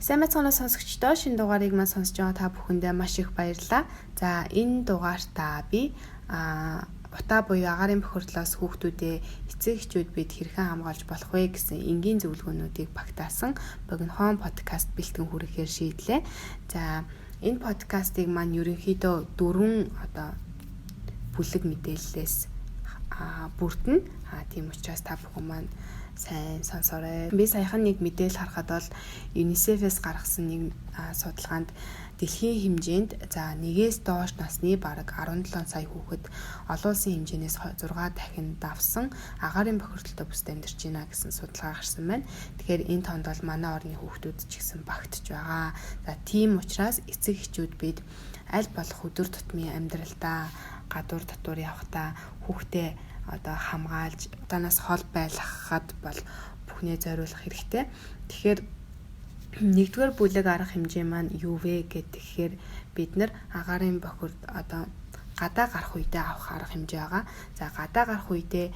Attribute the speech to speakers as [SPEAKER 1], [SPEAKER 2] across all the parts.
[SPEAKER 1] Сайн мэцгоноо сонсогчдоо шинэ дугаарыг маань сонсож байгаа та бүхэндээ маш их баярлалаа. За энэ дугаартаа би утаа буюу агаарын бохирдлоос хүүхдүүдээ эцэг эхчүүд бид хэрхэн хамгаалж болох вэ гэсэн энгийн зөвлөгөөнүүдийг багтаасан Bognohome podcast бэлтгэн хүргэхээр шийдлээ. За энэ подкастыг маань ерөнхийдөө 4 бүлэг мэдээллээс бүрдэнэ. Тийм учраас та бүхэн маань сайн сонсоорой. Би саяхан нэг мэдээлэл харахад бол UNICEF-ээс гаргасан нэг судалгаанд дэлхийн хэмжээнд за 1-ээс доош насны бараг 17 сая хүүхэд олон улсын хэмжээнээс 6 дахин давсан агаарын бохирдолтой бүсд амьдарч байна гэсэн судалгаа гарсан байна. Тэгэхээр энэ тоонд бол манай орны хүүхдүүд ч гэсэн багтж байгаа. За тийм учраас эцэг эхчүүд бид аль болох өдөр тутмын амьдралдаа гадуур татвар явахдаа хүүхдээ хамгаалж удаанаас хол байлгахад бол бүхнээ зориулах хэрэгтэй. Тэгэхээр нэгдүгээр бүлэг арга хэмжээ маань юу вэ гэхээр бид нар агаарын бохирд гадаа гарах үедээ авах арга хэмжээ байгаа. За гадаа гарах үедээ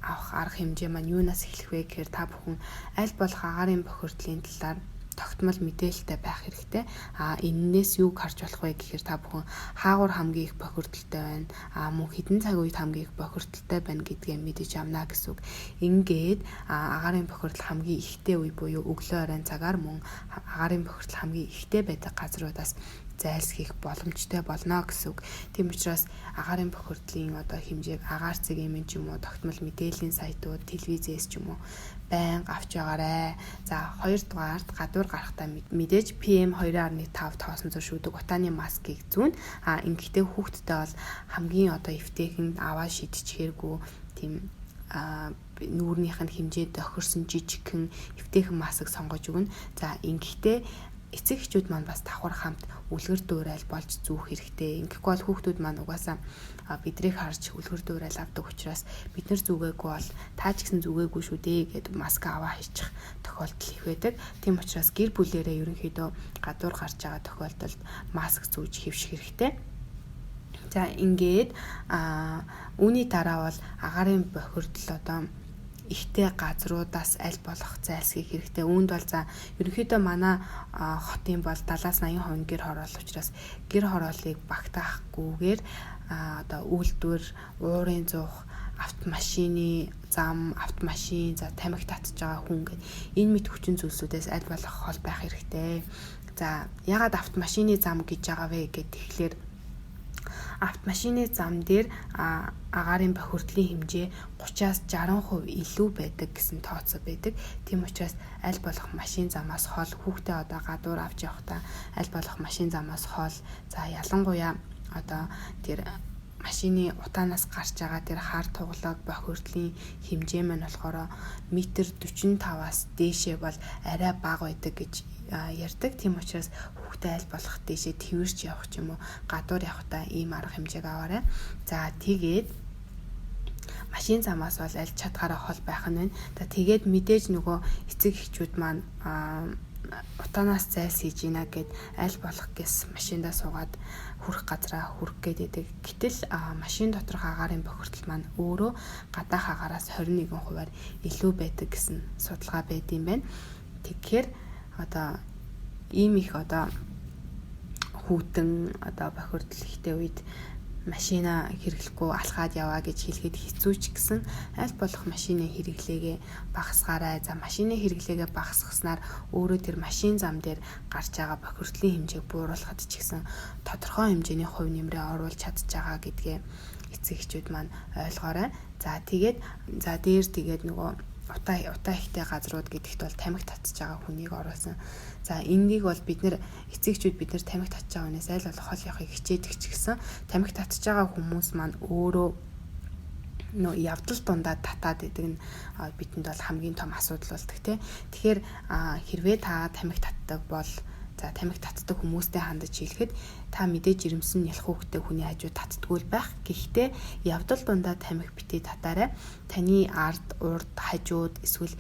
[SPEAKER 1] авах арга хэмжээ маань юунаас эхлэх вэ гэхээр та бүхэн аль болох агаарын бохирдлын талаар тогтмол мэдээлэлтэй байх хэрэгтэй. Энээс юу харж болох вэ гэхээр та бүхэн хаагур хамгийн их бохирдолтой байна. Мөн хідэн цаг үед хамгийн их бохирдолтой байна гэдгээ мэдэж авна гэсэн үг. Ингээд агаарын бохирдол хамгийн ихтэй үе буюу өглөө оройн цагаар мөн агаарын бохирдол хамгийн ихтэй байдаг газруудаас зайлсхийх боломжтой болно гэсэн үг. Тийм учраас агаарын бохирдлын хэмжээг агаар цэгийн ч юм уу тогтмол мэдээллийн сайтууд, телевизээс ч юм уу байнга авч байгаарай. За хоёрдугаард гадуур гарахдаа мэдээж PM2.5 тоосон зур шүүдэг утааны маскыг зүүн. Ингэхдээ хүүхдтэй бол хамгийн эвтэйхэн аваа шидчихээргүй тийм нүүрнийх нь хэмжээ тохирсон жижигхэн эвтэйхэн маск сонгож өгнө. За ингэхдээ эцэг эхчүүд маань бас давхар хамт үлгэр дуурайл болж зүүх хэрэгтэй. Ингэхгүй бол хүүхдүүд маань угаасаа бидрийг харж үлгэр дуурайл авдаг учраас бид нар зүгээгүй бол та ч гэсэн зүгээгүй шүү дээ гэд маск аваа хийчих тохиолдол их байдаг. Тийм учраас гэр бүлэрээ ерөнхийдөө гадуур гарч байгаа тохиолдолд маск зүүж хэвших хэрэгтэй. За ингээд үүний дараа бол агаарын бохирдол ихтэй газруудаас аль болох зайлсхийх хэрэгтэй. Үүнд бол за ерөнхийдөө манай хотын бол 70-80% гэр хороол учраас гэр хорооллыг багтаахгүйгээр үйлдвэр, уурын зуух, автомашины зам, автомашин, за тамхи татж байгаа хүн гэдэг энэ мэд хүчин зүйлсүүдээс аль болох хол байх хэрэгтэй. За ягаад автомашины зам гэж байгаа вэ гэхээр автомашины зам дээр агаарын бохирдлын хэмжээ 30-аас 60% илүү байдаг гэсэн тооцоо байдаг. Тийм учраас аль болох машин замаас хол хүүхдээ гадуур авч явахдаа аль болох машин замаас хол. За ялангуяа тэр машины утаанаас гарч байгаа тэр хар туглаг бохирдлын хэмжээ маань болохоор метр 45-аас дээшээ бол арай бага байдаг гэж ярьдаг. Тийм учраас хүүхдээ аль болох дээшээ тэрвэрч явах ч юм уу гадуур явахдаа ийм арга хэмжээг аваарай. За тэгээд машин замаас бол аль чадгаараа хол байх нь байна. Тэгээд мэдээж нөгөө эцэг эхчүүд маань утаанаас зайлсхийж ийна гэд аль болох гэс машиндаа суугаад хүрэх газараа хүрэх гэдэг. Гэтэл машин доторх агаарын бохирдол маань өөрөө гадаах агаараас 21%-аар илүү байдаг гэсэн судалгаа байд юм байна. Тэгэхээр ийм их хүүтэн бохирдол ихтэй үед машина хэрэглэхгүй алхаад яваа гэж хэлэхэд хэцүү ч гэсэн аль болох машины хэрэглээгээ багасгаарай. За машины хэрэглээгээ багасгаснаар өөрөө тэр машин зам дээр гарч байгаа бохирдлын хэмжээг бууруулахад ч гэсэн тодорхой хэмжээний хувь нэмрээ оруулж чадж байгаа гэдгээ эцэг эхчүүд маань ойлгоорой. За тэгээд нөгөө утаа ихтэй газрууд гэдэгт бол тамхи татж байгаа хүнийг оруулсан. За энийг бол эцэг эхчүүд бид нар тамхи татж байгаа хүнээс аль болох хол явахыг хичээдэг ч гэсэн тамхи татж байгаа хүмүүс маань өөрөө явдал дундаа татаад идэг нь бидэнд бол хамгийн том асуудал болдог тийм. Тэгэхээр хэрвээ та тамхи татдаг бол тамхи татдаг хүмүүстэй хандаж хэлэхэд та мэдээж жирэмсэн нялх хүүхдтэй хүний хажууд татдаггүй байх. Гэхдээ явдал дундаа тамхи битээ татаарай. Таны ард, урд, хажууд эсвэл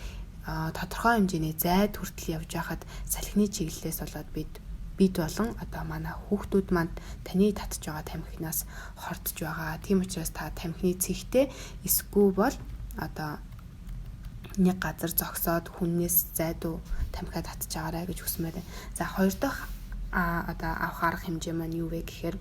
[SPEAKER 1] тодорхой хэмжээний зайд хүртэл явж байхад салхины чиглэлээс болоод бид болон манай хүүхдүүд манд таны татж байгаа тамхинаас хордож байгаа. Тийм учраас та тамхины цэгтэй эсгүй бол нэг газар зогсоод хүннээс зайдуу тамхиад татж байгаарай гэж хүсмээр байна. За хоёр дахь одоо авах арга хэмжээ маань юу вэ гэхээр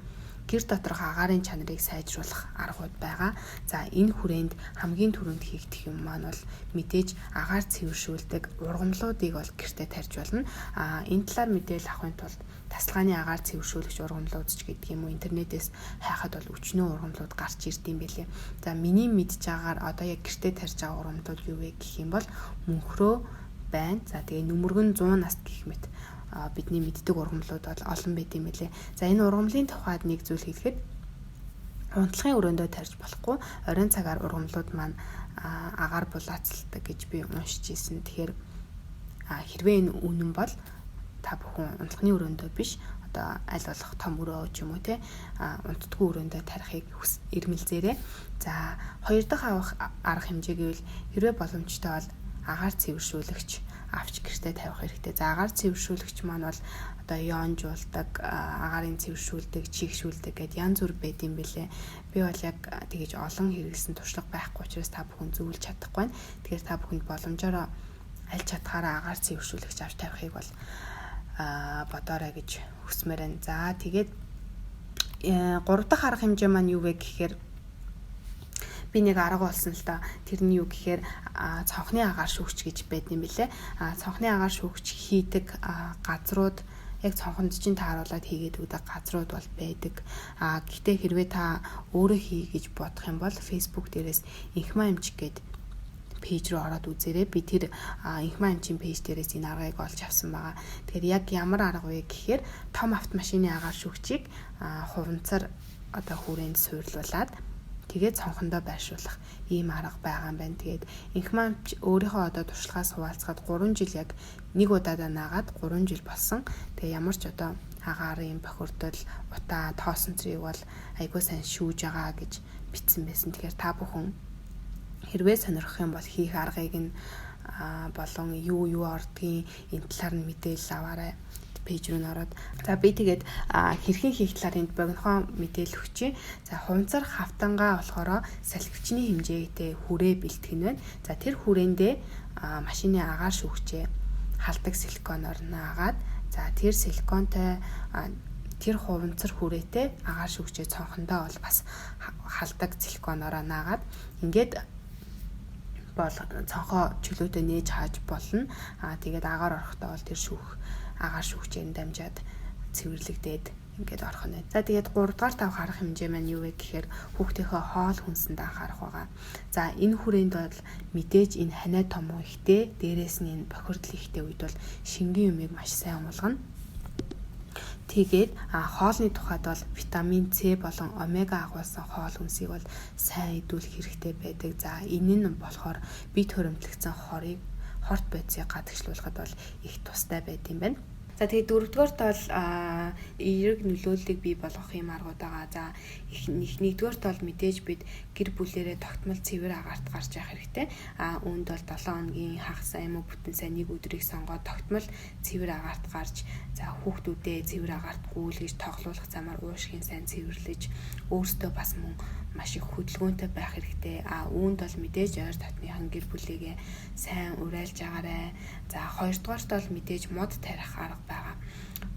[SPEAKER 1] гэр доторх агаарын чанарыг сайжруулах аргууд байгаа. За энэ хүрээнд хамгийн түрүүнд хийгдэх юм маань бол мэдээж агаар цэвэршүүлдэг ургамлуудыг бол гэртээ тарьж болно. Энэ талаар мэдээлэл авахын тулд тасалгааны агаар цэвэршүүлэгч ургамлууд ч гэдэг юм уу интернетээс хайхад бол өчнөө ургамлууд гарч ирдэм байлээ. За миний мэдж байгаагаар одоо яг гэртээ тарьж байгаа ургамлууд юу вэ гэх юм бол мөнхрөө байна. За тэгээ нүмергэн 100 наст гэх мэт бидний мэддэг ургамлууд бол олон байт юм билээ. За энэ ургамлын тухайд нэг зүйл хэлэхэд унтлагын өрөөндөө тарьж болохгүй. Оройн цагаар ургамлууд маань агаар булаацалдаг гэж би уншиж ирсэн. Тэгэхээр хэрвээ энэ үнэн бол та бүхэн унтлагын өрөөндөө биш одоо аль болох том өрөө ч юм уу те унтдаггүй өрөөндөө тарихыг эрмэлзээрэй. За хоёр дахь авах арга хэмжээ гэвэл хэрвээ боломжтой бол агаар цэвэршүүлэгч авч гэртээ тавих хэрэгтэй. За агаар цэвэршүүлэгч маань бол одоо ионжуулдаг, агаарын цэвэршүүлдэг, чийгшүүлдэг гэдээ янз бүр байд юм бэлээ. Би бол яг тэгэж олон хэрэглэсэн туршлага байхгүй учраас та бүхэн зөвлөж чадахгүй байна. Тэгэхээр та бүхэнд боломжоор аль чадхаараа агаар цэвэршүүлэгч авч тавихыг бол бодоорой гэж хүсмээр байна. За тэгээд гурав дахь арга хэмжээ маань юу вэ гэхээр би нэг арга болсон л да. Тэрний юу гэхээр цонхны агаар шүүгч гэж байдаг юм билэ. Цонхны агаар шүүгч хийдэг газрууд яг цонхонд чинь тааруулаад хийгээд өгдөг газрууд бол байдаг. Гэхдээ хэрвээ та өөрөө хий гэж бодох юм бол Facebook дээрээс Инхмаа эмчиг гээд пэйж рүү ороод үзээрэй. Би тэр Инхмаа эмчийн пэйж дээрээс энэ аргыг олж авсан байгаа. Тэгэхээр яг ямар арга вэ гэхээр том автомашины агаар шүүгчийг хуванцар одоо хүрээнд суурлуулад тэгээд цонхондоо байршуулах ийм арга байгаа юм байна. Тэгээд Инхмаа өөрийнхөө одоо туршлагаас хуваалцахад 3 жил яг нэг удаадаа наагаад 3 жил болсон. Тэгээ ямар ч одоо агаарын бохирдол, утаа, тоосонцрыг бол айгүй сайн шүүж байгаа гэж бичсэн байсан. Тэгэхээр та бүхэн хэрвээ сонирхох юм бол хийх аргыг нь болон юу ордгийн энэ талаар нь мэдээлэл аваарай. Пэйж рүү ороод. За би тэгээд хэрхэн хийх талаар энд богинохон мэдээлэл өгчээ. За хуванцар хавтангаа болохоор салхивчны хэмжээтэй хүрээ бэлтгэн байна. За тэр хүрээндээ машины агаар шүүгчээ халдаг силиконоор наагаад за тэр силиконтой тэр хуванцар хүрээтэй агаар шүүгчээ цонхондоо бол бас халдаг силиконоор наагаад ингээд бол цонхоо чөлөөтэй нээж хааж болно. Тэгээд агаар орохдоо бол тэр агаар шүүгчээр дамжаад цэвэрлэгдээд ингээд орох нь. За тэгээд 3 дугаар тавх арга хэмжээ маань юу вэ гэхээр хүүхдийнхээ хоол хүнсэнд анхаарах байгаа. За энэ хүрээнд бол мэдээж энэ ханаа том ихтэй, дээрээс нь энэ бохирдол ихтэй үед бол шингэн юмыг маш сайн амгалгана. Тэгээд хоолны тухайд бол витамин С болон омега агуулсан хоол хүнсийг бол сайн идүүлэх хэрэгтэй байдаг. За энэ нь болохоор бие төрөмтлөгцөн хорт бодисыг гадагшлуулахад бол их тустай байд юм байна. За тэгээд дөрөвдүгээрт бол эерэг нөлөөллийг бий болгох юм аргууд байгаа. За нэгдүгээрт бол мэдээж бид гэр бүлэрээ тогтмол цэвэр агаарт гарч явах хэрэгтэй. Үүнд бол 7 хоногийн хагас аймаг бүтэн сайн нэг өдрийг сонгоод тогтмол цэвэр агаарт гарч за хүүхдүүдээ цэвэр агаарт гүйлгэж тоглуулах замаар уушгийн сайн цэвэрлэж өөрсдөө бас мөн маш их хөдөлгөөнтэй байх хэрэгтэй. Үүнд бол мэдээж ойр дотныхан гэр бүлийгээ сайн урайлж агаарай. За хоёрдугаарт бол мэдээж мод тарих арга байгаа.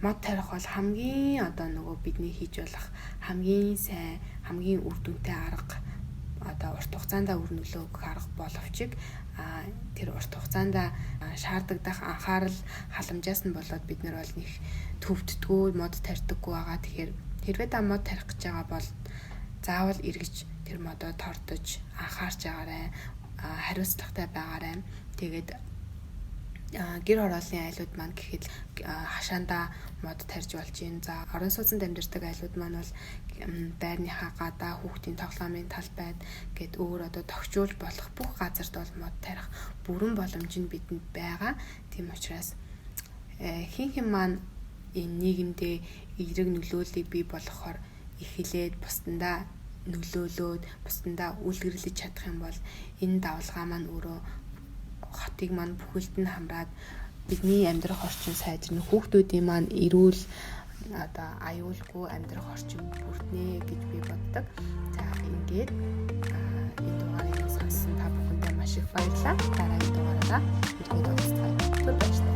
[SPEAKER 1] Мод тарих бол хамгийн одоо нөгөө бидний хийж болох хамгийн сайн, хамгийн үр дүнтэй арга. Одоо урт хугацаанд үр нөлөө өгөх арга боловч тэр урт хугацаанд шаардагдах анхаарал халамжаас нь болоод бид нар бол нэг төвддгүү мод тарьдаггүй байгаа. Тэгэхээр хэрвээ та мод тарих гэж байгаа бол заавал эргэж тэр модоо тордож анхаарч агаарай. Хариуцлагатай байгаарай. Тэгээд гэр хорооллын айлууд маань гэхэд хашаандаа мод тарьж болж юм. За орон сууцнд амьдардаг айлууд маань бол байрныхаа гадаа хүүхдийн тоглоомын талбайд гээд өөр одоо тогтжуулж болох бүх газарт бол мод тарих бүрэн боломж нь бидэнд байгаа. Тийм учраас хин маань энэ нийгэмдээ эерэг нөлөөллийг бий болгохоор эхлээд бусдандаа нөлөөлөөд бусдандаа үлгэрлэж чадах юм бол энэ давалгаа маань өөрөө хотыг маань бүхэлд нь хамраад бидний амьдрах орчин сайжирна, хүүхдүүдийн маань эрүүл одоо аюулгүй амьдрах орчин бүрднэ гэж би боддог. За ингээд энэ дугаарыг сонссон та бүхэндээ маш их баярлалаа. Дараагийн дугаараараа эргээд уулзцгаая. Түр баярлалаа.